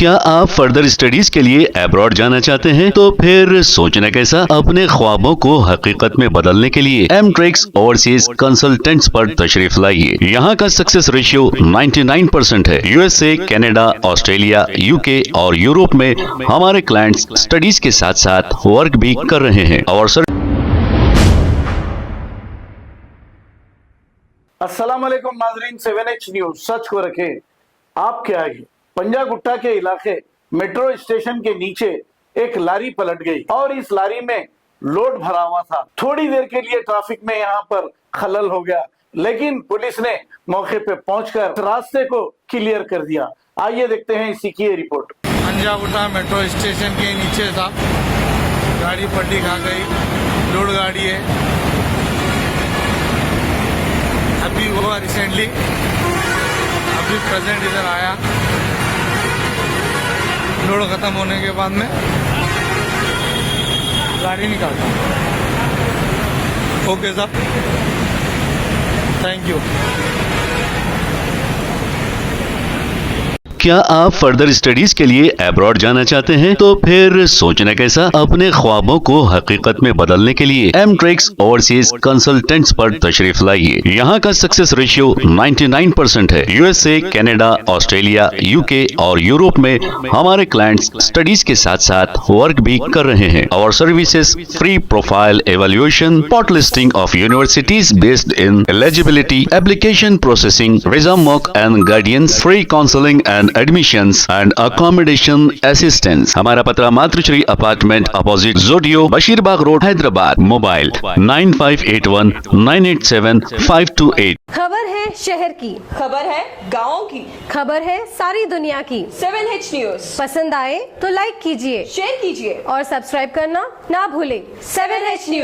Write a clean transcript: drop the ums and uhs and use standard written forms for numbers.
क्या आप further studies के लिए अब्रॉड जाना चाहते हैं? तो फिर सोचना कैसा, अपने ख्वाबों को हकीकत में बदलने के लिए एमट्रिक्स ओवरसीज कंसल्टेंट्स पर तशरीफ लाइए। यहाँ का सक्सेस रेशियो 99% है। यूएसए, कनाडा, ऑस्ट्रेलिया, यूके और यूरोप में हमारे क्लाइंट्स स्टडीज के साथ साथ वर्क भी कर रहे हैं और अस्सलाम वालेकुम नाजरीन, 7H न्यूज सच को रखे आपके आगे। पंजागुट्टा के इलाके मेट्रो स्टेशन के नीचे एक लारी पलट गई और इस लारी में लोड भरा हुआ था। थोड़ी देर के लिए ट्रैफिक में यहाँ पर खलल हो गया, लेकिन पुलिस ने मौके पे पहुंचकर रास्ते को क्लियर कर दिया। आइए देखते हैं इसी की रिपोर्ट। पंजागुट्टा मेट्रो स्टेशन के नीचे था, गाड़ी पलटी खा गई, लोड गाड़ी है। अभी हुआ रिसेंटली, अभी प्रेजेंट इधर आया, लोड खत्म होने के बाद में गाड़ी निकालता। ओके साहब, थैंक यू। क्या आप फर्दर स्टडीज के लिए अब्रॉड जाना चाहते हैं? तो फिर सोचना कैसा, अपने ख्वाबों को हकीकत में बदलने के लिए एमट्रिक्स ओवरसीज कंसल्टेंट्स पर तशरीफ लाइए। यहाँ का सक्सेस रेशियो 99% है। यूएसए, कनाडा, ऑस्ट्रेलिया, यूके और यूरोप में हमारे क्लाइंट्स स्टडीज के साथ साथ वर्क भी कर रहे हैं और services free profile evaluation, spot listing of universities based in eligibility, application processing, visa mock and guidance, free counselling and admissions and accommodation assistance. हमारा पता मातृश्री अपार्टमेंट अपोजिट जोडियो, बशीरबाग रोड, हैदराबाद। मोबाइल 9581987528। खबर है शहर की, खबर है गाँव की, खबर है सारी दुनिया की। 7H न्यूज पसंद आए तो लाइक कीजिए, शेयर कीजिए और सब्सक्राइब करना ना भूलें। 7H news.